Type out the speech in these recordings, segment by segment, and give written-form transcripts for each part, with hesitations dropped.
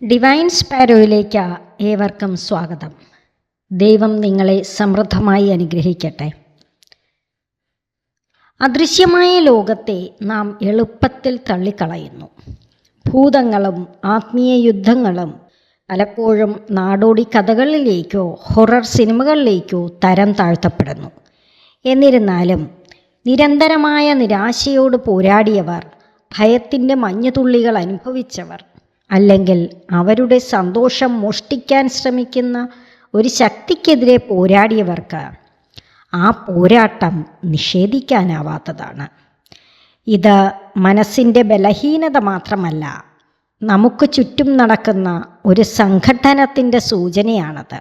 Divine സ്പാരോയിലേക്ക് ഏവർക്കും സ്വാഗതം. ദൈവം നിങ്ങളെ സമൃദ്ധമായി അനുഗ്രഹിക്കട്ടെ. അദൃശ്യമായ ലോകത്തെ നാം എളുപ്പത്തിൽ തള്ളിക്കളയുന്നു. ഭൂതങ്ങളും ആത്മീയ യുദ്ധങ്ങളും പലപ്പോഴും നാടോടി കഥകളിലേക്കോ ഹൊറർ സിനിമകളിലേക്കോ തരം താഴ്ത്തപ്പെടുന്നു. എന്നിരുന്നാലും നിരന്തരമായ നിരാശയോട് പോരാടിയവർ, ഭയത്തിൻ്റെ മഞ്ഞുതുള്ളികൾ അനുഭവിച്ചവർ, അല്ലെങ്കിൽ അവരുടെ സന്തോഷം മോഷ്ടിക്കാൻ ശ്രമിക്കുന്ന ഒരു ശക്തിക്കെതിരെ പോരാടിയവർക്ക് ആ പോരാട്ടം നിഷേധിക്കാനാവാത്തതാണ്. ഇത് മനസ്സിൻ്റെ ബലഹീനത മാത്രമല്ല, നമുക്ക് ചുറ്റും നടക്കുന്ന ഒരു സംഘട്ടനത്തിൻ്റെ സൂചനയാണത്.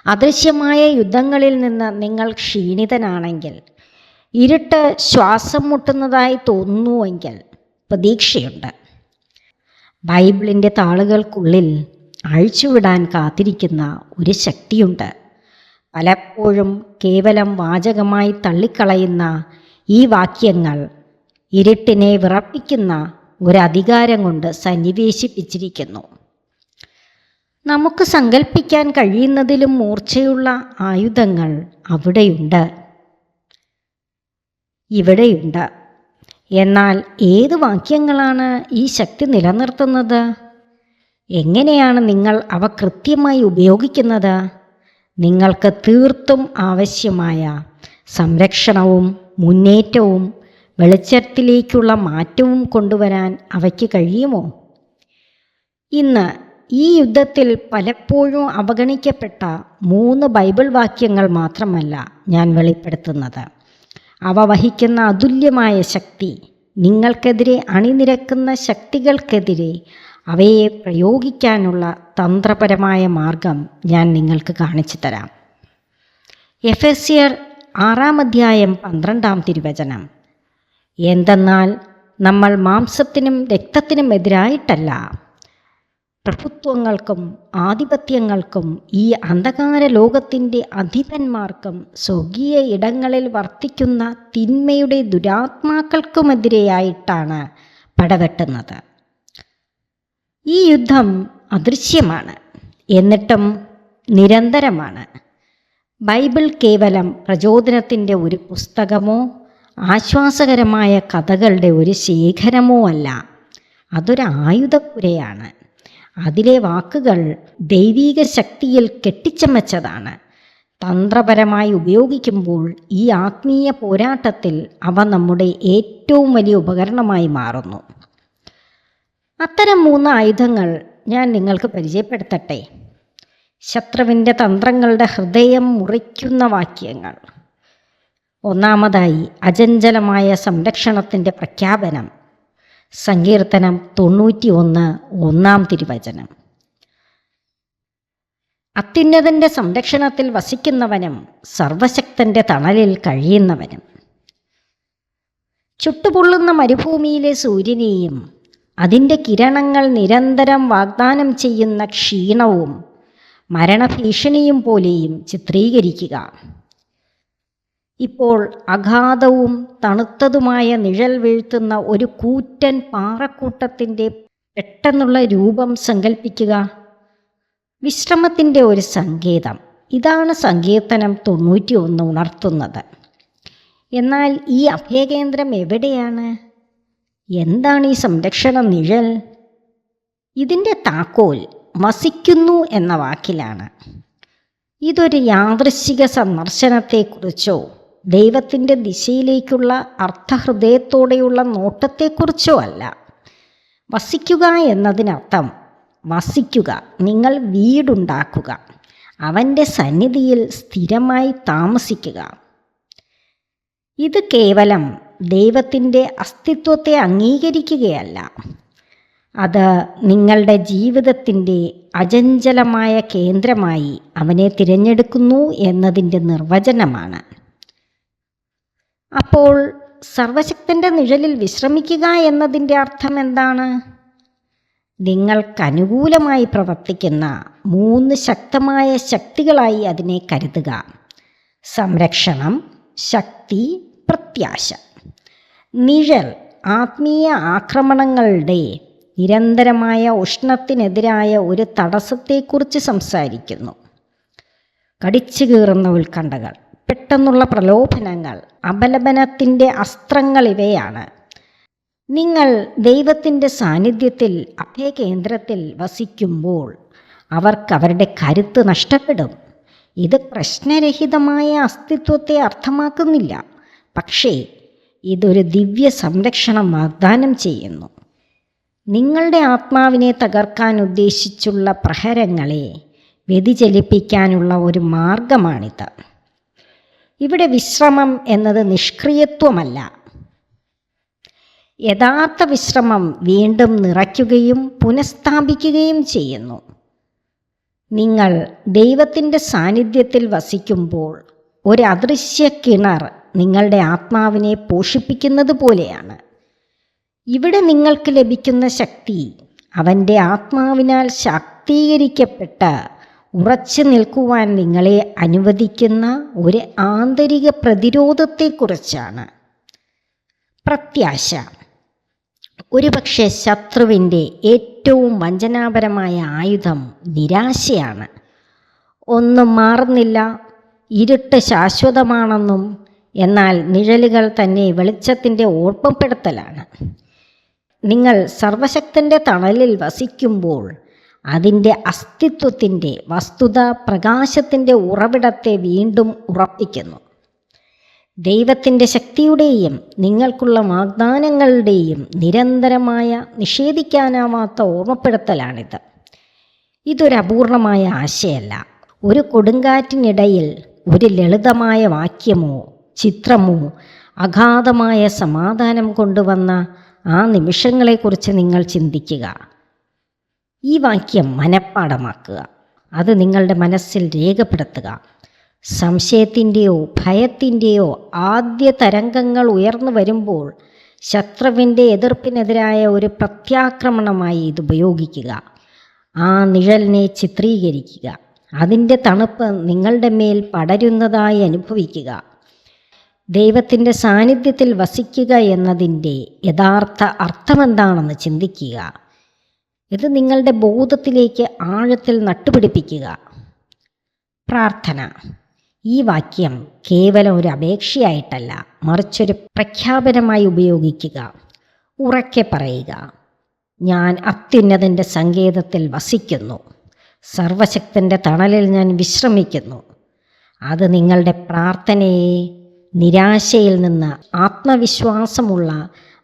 അദൃശ്യമായ യുദ്ധങ്ങളിൽ നിന്ന് നിങ്ങൾ ക്ഷീണിതനാണെങ്കിൽ, ഇരുട്ട് ശ്വാസം മുട്ടുന്നതായി തോന്നുന്നുവെങ്കിൽ പ്രതീക്ഷയുണ്ട്. ബൈബിളിൻ്റെ താളുകൾക്കുള്ളിൽ അഴിച്ചുവിടാൻ കാത്തിരിക്കുന്ന ഒരു ശക്തിയുണ്ട്. പലപ്പോഴും കേവലം വാചകമായി തള്ളിക്കളയുന്ന ഈ വാക്യങ്ങൾ ഇരുട്ടിനെ വിറപ്പിക്കുന്ന ഒരധികാരം കൊണ്ട് സന്നിവേശിപ്പിച്ചിരിക്കുന്നു. നമുക്ക് സങ്കല്പിക്കാൻ കഴിയുന്നതിലും മൂർച്ചയുള്ള ആയുധങ്ങൾ ഇവിടെയുണ്ട്. എന്നാൽ ഏത് വാക്യങ്ങളാണ് ഈ ശക്തി നിലനിർത്തുന്നത്? എങ്ങനെയാണ് നിങ്ങൾ അവ കൃത്യമായി ഉപയോഗിക്കുന്നത്? നിങ്ങൾക്ക് തീർത്തും ആവശ്യമായ സംരക്ഷണവും മുന്നേറ്റവും വെളിച്ചത്തിലേക്കുള്ള മാറ്റവും കൊണ്ടുവരാൻ അവയ്ക്ക് കഴിയുമോ? ഇന്ന് ഈ യുദ്ധത്തിൽ പലപ്പോഴും അവഗണിക്കപ്പെട്ട 3 ബൈബിൾ വാക്യങ്ങൾ മാത്രമല്ല ഞാൻ വെളിപ്പെടുത്തുന്നത്. അവ വഹിക്കുന്ന അതുല്യമായ ശക്തി, നിങ്ങൾക്കെതിരെ അണിനിരക്കുന്ന ശക്തികൾക്കെതിരെ അവയെ പ്രയോഗിക്കാനുള്ള തന്ത്രപരമായ മാർഗം ഞാൻ നിങ്ങൾക്ക് കാണിച്ചു തരാം. എഫെസ്യർ 6:12 എന്തെന്നാൽ നമ്മൾ മാംസത്തിനും രക്തത്തിനും എതിരായിട്ടല്ല, പ്രഭുത്വങ്ങൾക്കും ആധിപത്യങ്ങൾക്കും ഈ അന്ധകാര ലോകത്തിൻ്റെ അധിപന്മാർക്കും സ്വർഗീയ ഇടങ്ങളിൽ വർത്തിക്കുന്ന തിന്മയുടെ ദുരാത്മാക്കൾക്കുമെതിരെയായിട്ടാണ് പടവെട്ടുന്നത്. ഈ യുദ്ധം അദൃശ്യമാണ്, എന്നിട്ടും നിരന്തരമാണ്. ബൈബിൾ കേവലം പ്രചോദനത്തിൻ്റെ ഒരു പുസ്തകമോ ആശ്വാസകരമായ കഥകളുടെ ഒരു ശേഖരമോ അല്ല, അതൊരു ആയുധപ്പുരയാണ്. അതിലെ വാക്കുകൾ ദൈവീക ശക്തിയിൽ കെട്ടിച്ചമച്ചതാണ്. തന്ത്രപരമായി ഉപയോഗിക്കുമ്പോൾ ഈ ആത്മീയ പോരാട്ടത്തിൽ അവ നമ്മുടെ ഏറ്റവും വലിയ ഉപകരണമായി മാറുന്നു. അത്തരം 3 ആയുധങ്ങൾ ഞാൻ നിങ്ങൾക്ക് പരിചയപ്പെടുത്തട്ടെ. ശത്രുവിൻ്റെ തന്ത്രങ്ങളുടെ ഹൃദയം മുറിക്കുന്ന വാക്യങ്ങൾ. ഒന്നാമതായി, അചഞ്ചലമായ സംരക്ഷണത്തിൻ്റെ പ്രഖ്യാപനം. സങ്കീർത്തനം 91:1 അത്യുന്നതൻ്റെ സംരക്ഷണത്തിൽ വസിക്കുന്നവനും സർവശക്തൻ്റെ തണലിൽ കഴിയുന്നവനും. ചുട്ടുപൊള്ളുന്ന മരുഭൂമിയിലെ സൂര്യനെയും അതിൻ്റെ കിരണങ്ങൾ നിരന്തരം വാഗ്ദാനം ചെയ്യുന്ന ക്ഷീണവും മരണഭീഷണിയും പോലെയും ചിത്രീകരിക്കുക. ഇപ്പോൾ അഗാധവും തണുത്തതുമായ നിഴൽ വീഴ്ത്തുന്ന ഒരു കൂറ്റൻ പാറക്കൂട്ടത്തിൻ്റെ പെട്ടെന്നുള്ള രൂപം സങ്കല്പിക്കുക. വിശ്രമത്തിൻ്റെ ഒരു സങ്കേതം. ഇതാണ് സങ്കീർത്തനം 91 ഉണർത്തുന്നത്. എന്നാൽ ഈ അഭയകേന്ദ്രം എവിടെയാണ്? എന്താണ് ഈ സംരക്ഷണ നിഴൽ? ഇതിൻ്റെ താക്കോൽ വസിക്കുന്നു എന്ന വാക്കിലാണ്. ഇതൊരു യാദൃശ്ചിക സന്ദർശനത്തെക്കുറിച്ചോ ദൈവത്തിൻ്റെ ദിശയിലേക്കുള്ള അർത്ഥഹൃദയത്തോടെയുള്ള നോട്ടത്തെക്കുറിച്ചോ അല്ല. വസിക്കുക എന്നതിനർത്ഥം വസിക്കുക, നിങ്ങൾ വീടുണ്ടാക്കുക, അവൻ്റെ സന്നിധിയിൽ സ്ഥിരമായി താമസിക്കുക. ഇത് കേവലം ദൈവത്തിൻ്റെ അസ്തിത്വത്തെ അംഗീകരിക്കുകയല്ല, അത് നിങ്ങളുടെ ജീവിതത്തിൻ്റെ അചഞ്ചലമായ കേന്ദ്രമായി അവനെ തിരഞ്ഞെടുക്കുന്നു എന്നതിൻ്റെ നിർവചനമാണ്. അപ്പോൾ സർവശക്തൻ്റെ നിഴലിൽ വിശ്രമിക്കുക എന്നതിൻ്റെ അർത്ഥം എന്താണ്? നിങ്ങൾക്കനുകൂലമായി പ്രവർത്തിക്കുന്ന 3 ശക്തമായ ശക്തികളായി അതിനെ കരുതുക: സംരക്ഷണം, ശക്തി, പ്രത്യാശ. നിഴൽ ആത്മീയ ആക്രമണങ്ങളുടെ നിരന്തരമായ ഉഷ്ണത്തിനെതിരായ ഒരു തടസ്സത്തെക്കുറിച്ച് സംസാരിക്കുന്നു. കടിച്ചു കീറുന്ന ഉത്കണ്ഠകൾ, പെട്ടെന്നുള്ള പ്രലോഭനങ്ങൾ, അപലപനത്തിൻ്റെ അസ്ത്രങ്ങൾ ഇവയാണ്. നിങ്ങൾ ദൈവത്തിൻ്റെ സാന്നിധ്യത്തിൽ അഭയകേന്ദ്രത്തിൽ വസിക്കുമ്പോൾ അവർക്ക് അവരുടെ കരുത്ത് നഷ്ടപ്പെടും. ഇത് പ്രശ്നരഹിതമായ അസ്തിത്വത്തെ അർത്ഥമാക്കുന്നില്ല, പക്ഷേ ഇതൊരു ദിവ്യ സംരക്ഷണം വാഗ്ദാനം ചെയ്യുന്നു. നിങ്ങളുടെ ആത്മാവിനെ തകർക്കാൻ ഉദ്ദേശിച്ചുള്ള പ്രഹരങ്ങളെ വ്യതിചലിപ്പിക്കാനുള്ള ഒരു മാർഗമാണിത്. ഇവിടെ വിശ്രമം എന്നത് നിഷ്ക്രിയത്വമല്ല. യഥാർത്ഥ വിശ്രമം വീണ്ടും നിറയ്ക്കുകയും പുനഃസ്ഥാപിക്കുകയും ചെയ്യുന്നു. നിങ്ങൾ ദൈവത്തിൻ്റെ സാന്നിധ്യത്തിൽ വസിക്കുമ്പോൾ ഒരു അദൃശ്യ കിണർ നിങ്ങളുടെ ആത്മാവിനെ പോഷിപ്പിക്കുന്നത് പോലെയാണ്. ഇവിടെ നിങ്ങൾക്ക് ലഭിക്കുന്ന ശക്തി അവൻ്റെ ആത്മാവിനാൽ ശാക്തീകരിക്കപ്പെട്ട് ഉറച്ചു നിൽക്കുവാൻ നിങ്ങളെ അനുവദിക്കുന്ന ഒരു ആന്തരിക പ്രതിരോധത്തെക്കുറിച്ചാണ്. പ്രത്യാശ ഒരുപക്ഷെ ശത്രുവിൻ്റെ ഏറ്റവും വഞ്ചനാപരമായ ആയുധം നിരാശയാണ്. ഒന്നും മാറുന്നില്ല, ഇരുട്ട് ശാശ്വതമാണെന്നും എന്നാൽ നിഴലുകൾ തന്നെ വെളിച്ചത്തിൻ്റെ ഓർമ്മപ്പെടുത്തലാണ്. നിങ്ങൾ സർവശക്തൻ്റെ തണലിൽ വസിക്കുമ്പോൾ അതിൻ്റെ അസ്തിത്വത്തിൻ്റെ വസ്തുത പ്രകാശത്തിൻ്റെ ഉറവിടത്തെ വീണ്ടും ഉറപ്പിക്കുന്നു. ദൈവത്തിൻ്റെ ശക്തിയുടെയും നിങ്ങൾക്കുള്ള വാഗ്ദാനങ്ങളുടെയും നിരന്തരമായ നിഷേധിക്കാനാവാത്ത ഓർമ്മപ്പെടുത്തലാണിത്. ഇതൊരു അപൂർണമായ ആശയമല്ല. ഒരു കൊടുങ്കാറ്റിനിടയിൽ ഒരു ലളിതമായ വാക്യമോ ചിത്രമോ അഗാധമായ സമാധാനം കൊണ്ടുവന്ന ആ നിമിഷങ്ങളെക്കുറിച്ച് നിങ്ങൾ ചിന്തിക്കുക. ഈ വാക്യം മനഃപ്പാഠമാക്കുക. അത് നിങ്ങളുടെ മനസ്സിൽ രേഖപ്പെടുത്തുക. സംശയത്തിൻ്റെയോ ഭയത്തിൻ്റെയോ ആദ്യ തരംഗങ്ങൾ ഉയർന്നു വരുമ്പോൾ ശത്രുവിൻ്റെ എതിർപ്പിനെതിരായ ഒരു പ്രത്യാക്രമണമായി ഇത് ഉപയോഗിക്കുക. ആ നിഴലിനെ ചിത്രീകരിക്കുക. അതിൻ്റെ തണുപ്പ് നിങ്ങളുടെ മേൽ പടരുന്നതായി അനുഭവിക്കുക. ദൈവത്തിൻ്റെ സാന്നിധ്യത്തിൽ വസിക്കുക എന്നതിൻ്റെ യഥാർത്ഥ അർത്ഥമെന്താണെന്ന് ചിന്തിക്കുക. ഇത് നിങ്ങളുടെ ബോധത്തിലേക്ക് ആഴത്തിൽ നട്ടുപിടിപ്പിക്കുക. പ്രാർത്ഥന. ഈ വാക്യം കേവലം ഒരു അപേക്ഷയായിട്ടല്ല, മറിച്ചൊരു പ്രഖ്യാപനമായി ഉപയോഗിക്കുക. ഉറക്കെ പറയുക, ഞാൻ അത്യുന്നതൻ്റെ സങ്കേതത്തിൽ വസിക്കുന്നു, സർവശക്തൻ്റെ തണലിൽ ഞാൻ വിശ്രമിക്കുന്നു. അത് നിങ്ങളുടെ പ്രാർത്ഥനയെ നിരാശയിൽ നിന്ന് ആത്മവിശ്വാസമുള്ള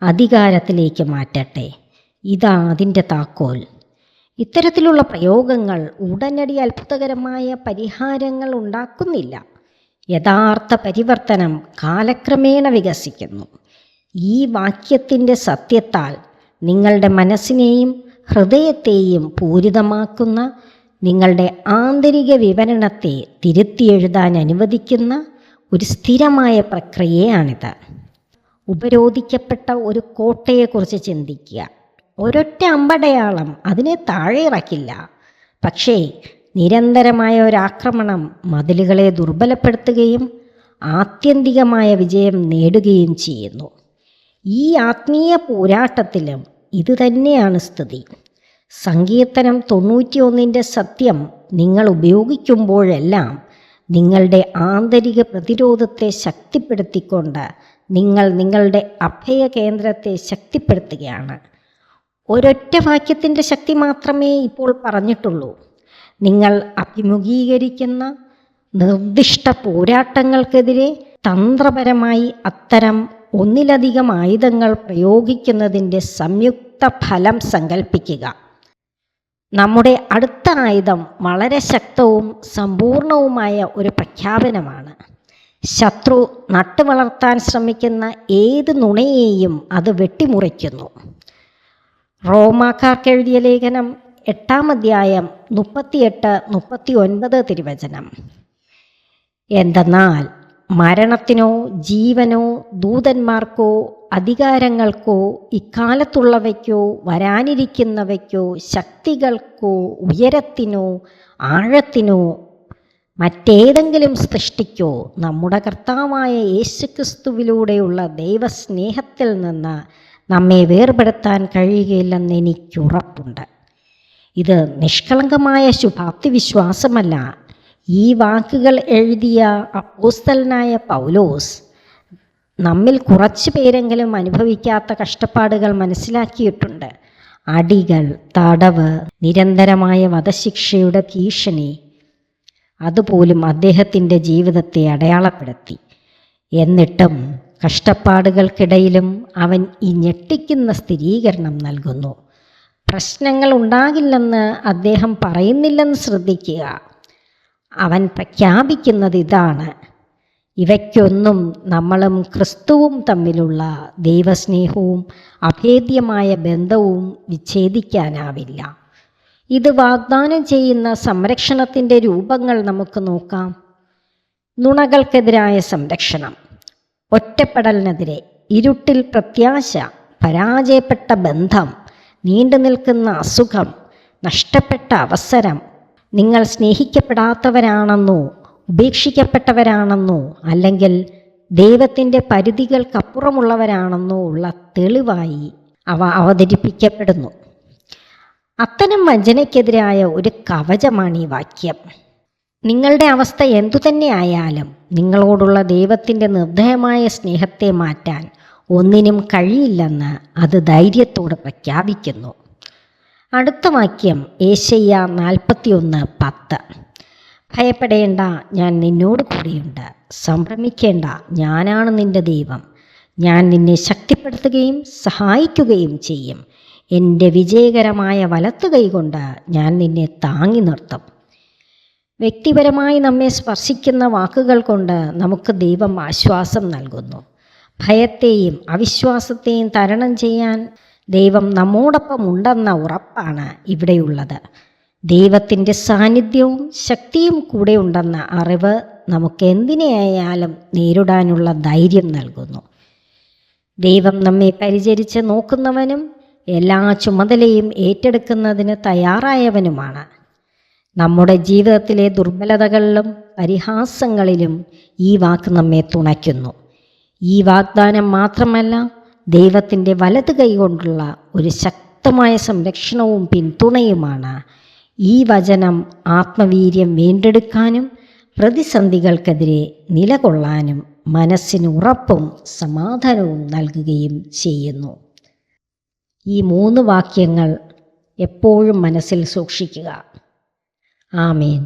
അധികാരത്തിലേക്ക് മാറ്റട്ടെ. ഇതാ അതിൻ്റെ താക്കോൽ. ഇത്തരത്തിലുള്ള പ്രയോഗങ്ങൾ ഉടനടി അത്ഭുതകരമായ പരിഹാരങ്ങൾ ഉണ്ടാക്കുന്നില്ല. യഥാർത്ഥ പരിവർത്തനം കാലക്രമേണ വികസിക്കുന്നു. ഈ വാക്യത്തിൻ്റെ സത്യത്താൽ നിങ്ങളുടെ മനസ്സിനെയും ഹൃദയത്തെയും പൂരിതമാക്കുന്ന, നിങ്ങളുടെ ആന്തരിക വിവരണത്തെ തിരുത്തിയെഴുതാൻ അനുവദിക്കുന്ന ഒരു സ്ഥിരമായ പ്രക്രിയയാണിത്. ഉപരോധിക്കപ്പെട്ട ഒരു കോട്ടയെക്കുറിച്ച് ചിന്തിക്കുക. ഒരൊറ്റ അമ്പടയാളം അതിനെ താഴെ ഇറക്കില്ല, പക്ഷേ നിരന്തരമായ ഒരാക്രമണം മതിലുകളെ ദുർബലപ്പെടുത്തുകയും ആത്യന്തികമായ വിജയം നേടുകയും ചെയ്യുന്നു. ഈ ആത്മീയ പോരാട്ടത്തിലും ഇതുതന്നെയാണ് സ്ഥിതി. സങ്കീർത്തനം 91 സത്യം നിങ്ങൾ ഉപയോഗിക്കുമ്പോഴെല്ലാം നിങ്ങളുടെ ആന്തരിക പ്രതിരോധത്തെ ശക്തിപ്പെടുത്തിക്കൊണ്ട് നിങ്ങൾ നിങ്ങളുടെ അഭയകേന്ദ്രത്തെ ശക്തിപ്പെടുത്തുകയാണ്. ഒരൊറ്റ വാക്യത്തിൻ്റെ ശക്തി മാത്രമേ ഇപ്പോൾ പറഞ്ഞിട്ടുള്ളൂ. നിങ്ങൾ അഭിമുഖീകരിക്കുന്ന നിർദ്ദിഷ്ട പോരാട്ടങ്ങൾക്കെതിരെ തന്ത്രപരമായി അത്തരം ഒന്നിലധികം ആയുധങ്ങൾ പ്രയോഗിക്കുന്നതിൻ്റെ സംയുക്ത ഫലം സങ്കല്പിക്കുക. നമ്മുടെ അടുത്ത ആയുധം വളരെ ശക്തവും സമ്പൂർണവുമായ ഒരു പ്രഖ്യാപനമാണ്. ശത്രു നട്ടുവളർത്താൻ ശ്രമിക്കുന്ന ഏത് നുണയെയും അത് വെട്ടിമുറിക്കുന്നു. റോമാക്കാർക്കെഴുതിയ ലേഖനം 8-ാം അധ്യായം 38-39 തിരുവചനം. എന്തെന്നാൽ മരണത്തിനോ ജീവനോ ദൂതന്മാർക്കോ അധികാരങ്ങൾക്കോ ഇക്കാലത്തുള്ളവയ്ക്കോ വരാനിരിക്കുന്നവയ്ക്കോ ശക്തികൾക്കോ ഉയരത്തിനോ ആഴത്തിനോ മറ്റേതെങ്കിലും സൃഷ്ടിക്കോ നമ്മുടെ കർത്താവായ യേശുക്രിസ്തുവിലൂടെയുള്ള ദൈവസ്നേഹത്തിൽ നിന്ന് നമ്മെ വേർപെടുത്താൻ കഴിയുകയില്ലെന്ന് എനിക്കുറപ്പുണ്ട്. ഇത് നിഷ്കളങ്കമായ ശുഭാപ്തി വിശ്വാസമല്ല. ഈ വാക്കുകൾ എഴുതിയ അപ്പോസ്തലനായ പൗലോസ് നമ്മിൽ കുറച്ചു പേരെങ്കിലും അനുഭവിക്കാത്ത കഷ്ടപ്പാടുകൾ മനസ്സിലാക്കിയിട്ടുണ്ട്. അടികൾ, തടവ്, നിരന്തരമായ വധശിക്ഷയുടെ ഭീഷണി, അതുപോലും അദ്ദേഹത്തിൻ്റെ ജീവിതത്തെ അടയാളപ്പെടുത്തി. എന്നിട്ടും കഷ്ടപ്പാടുകൾക്കിടയിലും അവൻ ഈ ഞെട്ടിക്കുന്ന സ്ഥിരീകരണം നൽകുന്നു. പ്രശ്നങ്ങൾ ഉണ്ടാകില്ലെന്ന് അദ്ദേഹം പറയുന്നില്ലെന്ന് ശ്രദ്ധിക്കുക. അവൻ പ്രഖ്യാപിക്കുന്നത് ഇതാണ്: ഇവയ്ക്കൊന്നും നമ്മളും ക്രിസ്തുവും തമ്മിലുള്ള ദൈവസ്നേഹവും അഭേദ്യമായ ബന്ധവും വിച്ഛേദിക്കാനാവില്ല. ഇത് വാഗ്ദാനം ചെയ്യുന്ന സംരക്ഷണത്തിൻ്റെ രൂപങ്ങൾ നമുക്ക് നോക്കാം. നുണകൾക്കെതിരായ സംരക്ഷണം, ഒറ്റപ്പെടലിനെതിരെ, ഇരുട്ടിൽ പ്രത്യാശ, പരാജയപ്പെട്ട ബന്ധം, നീണ്ടു നിൽക്കുന്ന അസുഖം, നഷ്ടപ്പെട്ട അവസരം, നിങ്ങൾ സ്നേഹിക്കപ്പെടാത്തവരാണെന്നോ ഉപേക്ഷിക്കപ്പെട്ടവരാണെന്നോ അല്ലെങ്കിൽ ദൈവത്തിൻ്റെ പരിധികൾക്കപ്പുറമുള്ളവരാണെന്നോ ഉള്ള തെളിവായി അവ അവതരിപ്പിക്കപ്പെടുന്നു. അത്തരം വഞ്ചനയ്ക്കെതിരായ ഒരു കവചമാണ് ഈ വാക്യം. നിങ്ങളുടെ അവസ്ഥ എന്തുതന്നെ ആയാലും നിങ്ങളോടുള്ള ദൈവത്തിൻ്റെ നിർദ്ദയമായ സ്നേഹത്തെ മാറ്റാൻ ഒന്നിനും കഴിയില്ലെന്ന് അത് ധൈര്യത്തോടെ പ്രഖ്യാപിക്കുന്നു. അടുത്ത വാക്യം യേശയ്യ 41:10. ഭയപ്പെടേണ്ട, ഞാൻ നിന്നോട് കൂടെയുണ്ട്. സംഭ്രമിക്കേണ്ട, ഞാനാണ് നിന്റെ ദൈവം. ഞാൻ നിന്നെ ശക്തിപ്പെടുത്തുകയും സഹായിക്കുകയും ചെയ്യും. എൻ്റെ വിജയകരമായ വലത്ത് കൈകൊണ്ട് ഞാൻ നിന്നെ താങ്ങി നിർത്തും. വ്യക്തിപരമായി നമ്മെ സ്പർശിക്കുന്ന വാക്കുകൾ കൊണ്ട് നമുക്ക് ദൈവം ആശ്വാസം നൽകുന്നു. ഭയത്തെയും അവിശ്വാസത്തെയും തരണം ചെയ്യാൻ ദൈവം നമ്മോടൊപ്പം ഉണ്ടെന്ന ഉറപ്പാണ് ഇവിടെയുള്ളത്. ദൈവത്തിൻ്റെ സാന്നിധ്യവും ശക്തിയും കൂടെ ഉണ്ടെന്ന അറിവ് നമുക്ക് എന്തിനെയായാലും നേരിടാനുള്ള ധൈര്യം നൽകുന്നു. ദൈവം നമ്മെ പരിചരിച്ച് നോക്കുന്നവനും എല്ലാ ചുമതലയും ഏറ്റെടുക്കുന്നതിന് തയ്യാറായവനുമാണ്. നമ്മുടെ ജീവിതത്തിലെ ദുർബലതകളിലും പരിഹാസങ്ങളിലും ഈ വാക്ക് നമ്മെ തുണയ്ക്കുന്നു. ഈ വാഗ്ദാനം മാത്രമല്ല, ദൈവത്തിൻ്റെ വലത് കൈകൊണ്ടുള്ള ഒരു ശക്തമായ സംരക്ഷണവും പിന്തുണയുമാണ്. ഈ വചനം ആത്മവീര്യം വീണ്ടെടുക്കാനും പ്രതിസന്ധികൾക്കെതിരെ നിലകൊള്ളാനും മനസ്സിന് ഉറപ്പും സമാധാനവും നൽകുകയും ചെയ്യുന്നു. ഈ 3 വാക്യങ്ങൾ എപ്പോഴും മനസ്സിൽ സൂക്ഷിക്കുക. ആമേൻ.